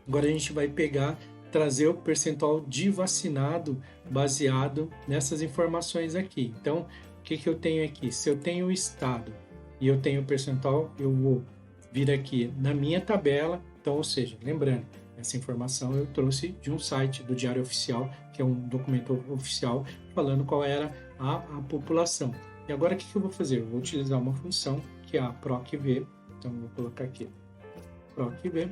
Agora a gente vai trazer o percentual de vacinado baseado nessas informações aqui. Então, o que eu tenho aqui? Se eu tenho o estado e eu tenho o percentual, eu vou vir aqui na minha tabela. Então, ou seja, lembrando, essa informação eu trouxe de um site do Diário Oficial, que é um documento oficial, falando qual era a população. E agora o que eu vou fazer? Eu vou utilizar uma função que é a PROC-V. Então, eu vou colocar aqui PROC-V.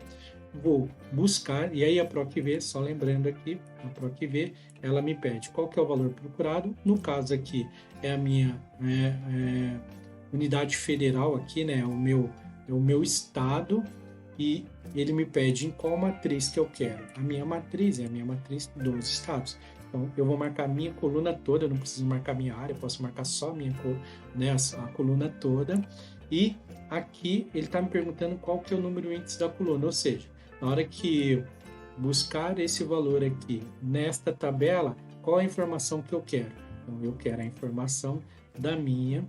Vou buscar, e aí a PROC-V, só lembrando aqui, a PROC-V, ela me pede qual que é o valor procurado. No caso aqui, é a minha unidade federal aqui, né? É o meu estado, e ele me pede em qual matriz que eu quero. A minha matriz é a minha matriz dos estados. Então, eu vou marcar a minha coluna toda, eu não preciso marcar minha área, eu posso marcar só a coluna toda. E aqui ele está me perguntando qual que é o número índice da coluna, ou seja, na hora que eu buscar esse valor aqui nesta tabela, qual é a informação que eu quero? Então, eu quero a informação da minha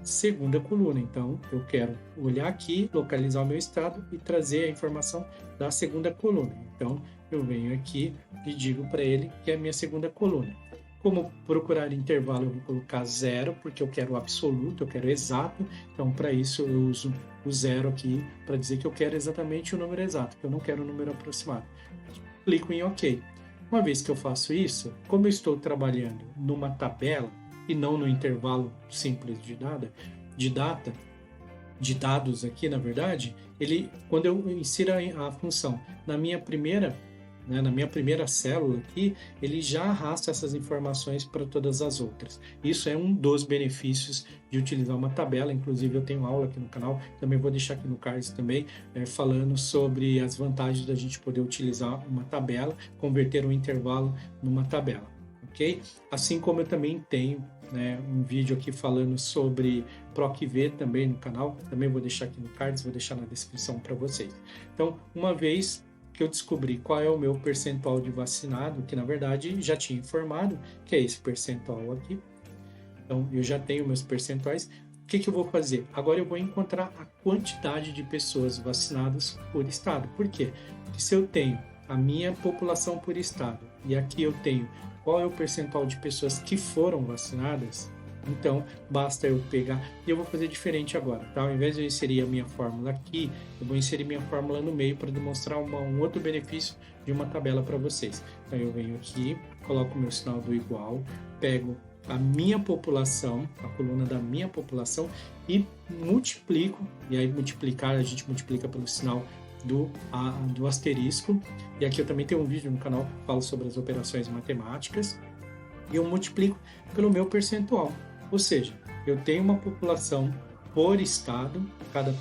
segunda coluna. Então, eu quero olhar aqui, localizar o meu estado e trazer a informação da segunda coluna. Então, eu venho aqui e digo para ele que é a minha segunda coluna. Como procurar intervalo, eu vou colocar 0, porque eu quero absoluto, eu quero exato. Então, para isso, eu uso o 0 aqui para dizer que eu quero exatamente o número exato, que eu não quero o número aproximado. Clico em OK. Uma vez que eu faço isso, como eu estou trabalhando numa tabela e não no intervalo simples de dados aqui, na verdade, quando eu insiro a função na minha primeira célula aqui, ele já arrasta essas informações para todas as outras. Isso é um dos benefícios de utilizar uma tabela. Inclusive, eu tenho aula aqui no canal, também vou deixar aqui no card também, falando sobre as vantagens da gente poder utilizar uma tabela, converter um intervalo numa tabela, ok? Assim como eu também tenho um vídeo aqui falando sobre PROC-V também no canal, também vou deixar aqui no card, vou deixar na descrição para vocês. Então, uma vez que eu descobri qual é o meu percentual de vacinado, que na verdade já tinha informado, que é esse percentual aqui. Então, eu já tenho meus percentuais. que eu vou fazer? Agora eu vou encontrar a quantidade de pessoas vacinadas por estado. Por quê? Porque se eu tenho a minha população por estado e aqui eu tenho qual é o percentual de pessoas que foram vacinadas, então basta eu pegar, e eu vou fazer diferente agora, tá? Ao invés de eu inserir a minha fórmula aqui, eu vou inserir minha fórmula no meio para demonstrar um outro benefício de uma tabela para vocês. Então eu venho aqui, coloco o meu sinal do igual, pego a minha população, a coluna da minha população e multiplico, e aí multiplicar, a gente multiplica pelo sinal do asterisco, e aqui eu também tenho um vídeo no canal que fala sobre as operações matemáticas, e eu multiplico pelo meu percentual, ou seja, eu tenho uma população por estado,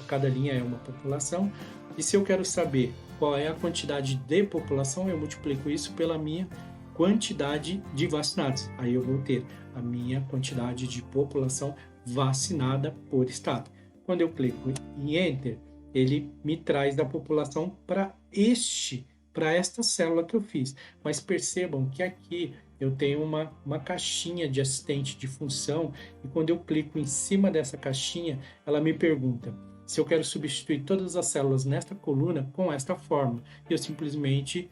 cada linha é uma população, e se eu quero saber qual é a quantidade de população, eu multiplico isso pela minha quantidade de vacinados. Aí eu vou ter a minha quantidade de população vacinada por estado. Quando eu clico em Enter, ele me traz da população para esta célula que eu fiz. Mas percebam que aqui eu tenho uma caixinha de assistente de função e quando eu clico em cima dessa caixinha, ela me pergunta se eu quero substituir todas as células nesta coluna com esta fórmula. Eu simplesmente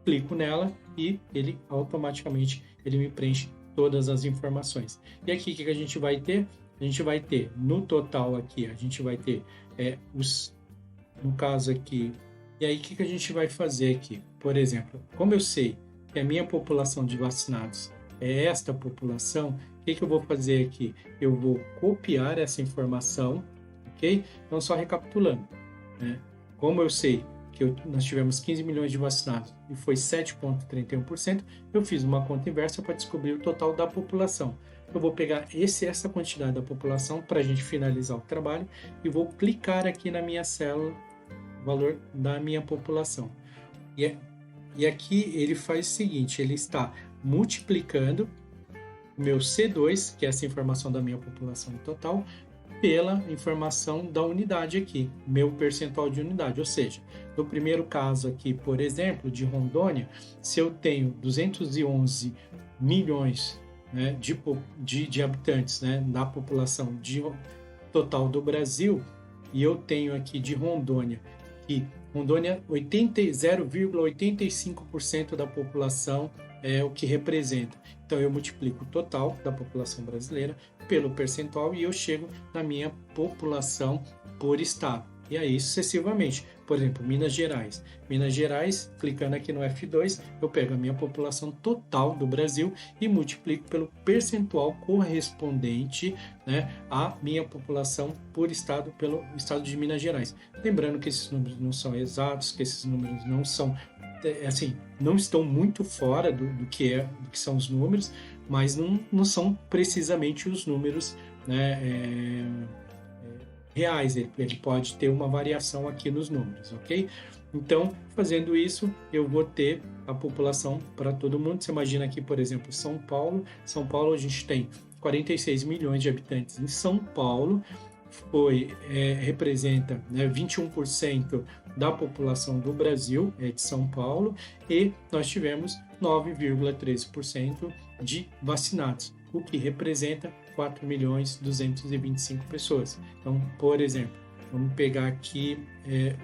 clico nela e ele automaticamente me preenche todas as informações. E aqui o que a gente vai ter? A gente vai ter no total aqui, a gente vai ter no caso aqui, e aí o que a gente vai fazer aqui? Por exemplo, como eu sei que a minha população de vacinados é esta população, o que eu vou fazer aqui? Eu vou copiar essa informação, ok? Então, só recapitulando, né? Como eu sei que nós tivemos 15 milhões de vacinados e foi 7,31%, eu fiz uma conta inversa para descobrir o total da população. Eu vou pegar essa quantidade da população para a gente finalizar o trabalho e vou clicar aqui na minha célula, o valor da minha população. E aqui ele faz o seguinte, ele está multiplicando o meu C2, que é essa informação da minha população total, pela informação da unidade aqui, meu percentual de unidade. Ou seja, no primeiro caso aqui, por exemplo, de Rondônia, se eu tenho 211 milhões, né, de habitantes, né, da população total do Brasil, e eu tenho aqui de Rondônia, que Rondônia 0,85% da população é o que representa. Então eu multiplico o total da população brasileira pelo percentual e eu chego na minha população por estado. E aí sucessivamente. Por exemplo, Minas Gerais. Minas Gerais, clicando aqui no F2, eu pego a minha população total do Brasil e multiplico pelo percentual correspondente, né, à minha população por estado, pelo estado de Minas Gerais. Lembrando que esses números não são exatos, que esses números não são, assim, não estão muito fora do que são os números, mas não são precisamente os números, né, reais, ele pode ter uma variação aqui nos números, ok? Então, fazendo isso, eu vou ter a população para todo mundo. Você imagina aqui, por exemplo, São Paulo. São Paulo, a gente tem 46 milhões de habitantes em São Paulo, representa, né, 21% da população do Brasil, de São Paulo, e nós tivemos 9,13% de vacinados, o que representa 4.225.000 pessoas. Então, por exemplo, vamos pegar aqui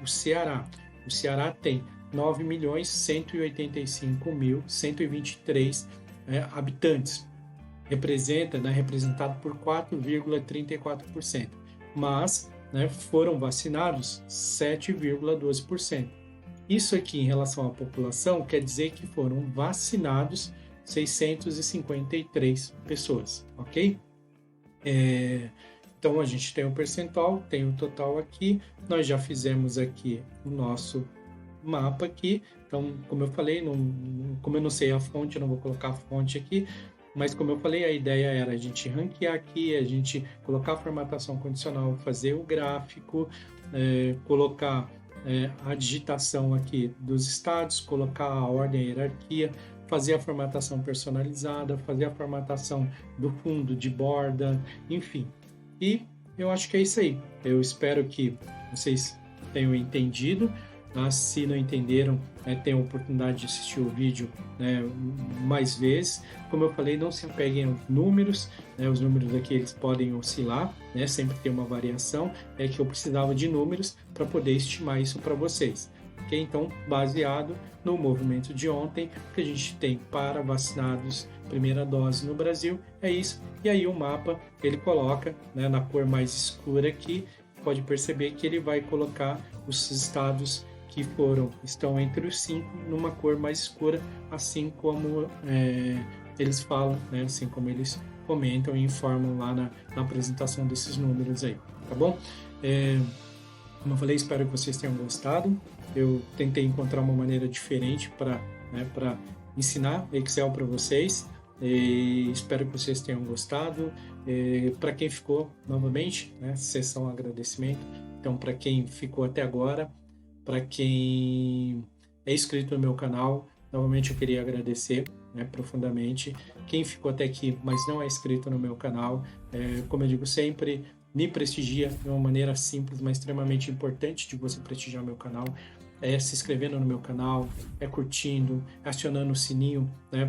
o Ceará. O Ceará tem 9.185.123 habitantes. Representado por 4,34%. Mas, né, foram vacinados 7,12%. Isso aqui, em relação à população, quer dizer que foram vacinados 653 pessoas, ok? Então a gente tem o percentual, tem o total aqui, nós já fizemos aqui o nosso mapa aqui, então como eu falei, como eu não sei a fonte, eu não vou colocar a fonte aqui, mas como eu falei, a ideia era a gente ranquear aqui, a gente colocar a formatação condicional, fazer o gráfico, colocar a digitação aqui dos estados, colocar a ordem e a hierarquia, fazer a formatação personalizada, fazer a formatação do fundo de borda, enfim. E eu acho que é isso aí. Eu espero que vocês tenham entendido. Tá? Se não entenderam, tem a oportunidade de assistir o vídeo, né, mais vezes. Como eu falei, não se apeguem aos números, né, os números aqui eles podem oscilar, né, sempre tem uma variação, é que eu precisava de números para poder estimar isso para vocês. Okay? Então, baseado no movimento de ontem, que a gente tem para vacinados primeira dose no Brasil, é isso. E aí o mapa ele coloca, né, na cor mais escura aqui, pode perceber que ele vai colocar os estados que estão entre os 5 numa cor mais escura, assim como eles falam, né? Assim como eles comentam e informam lá na apresentação desses números aí, tá bom? Como eu falei, espero que vocês tenham gostado. Eu tentei encontrar uma maneira diferente para ensinar Excel para vocês. Espero que vocês tenham gostado. Para quem ficou, novamente, né, sessão agradecimento. Então, para quem ficou até agora, para quem é inscrito no meu canal, novamente eu queria agradecer, né, profundamente. Quem ficou até aqui, mas não é inscrito no meu canal, como eu digo sempre, me prestigia de uma maneira simples, mas extremamente importante de você prestigiar meu canal. É se inscrevendo no meu canal, é curtindo, acionando o sininho, né,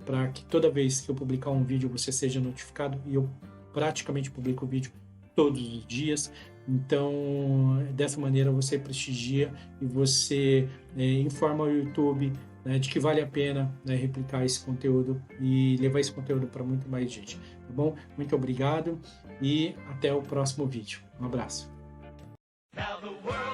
para que toda vez que eu publicar um vídeo você seja notificado, e eu praticamente publico o vídeo todos os dias. Então, dessa maneira você prestigia e você informa o YouTube, né, de que vale a pena, né, replicar esse conteúdo e levar esse conteúdo para muito mais gente, tá bom? Muito obrigado e até o próximo vídeo. Um abraço. Now the world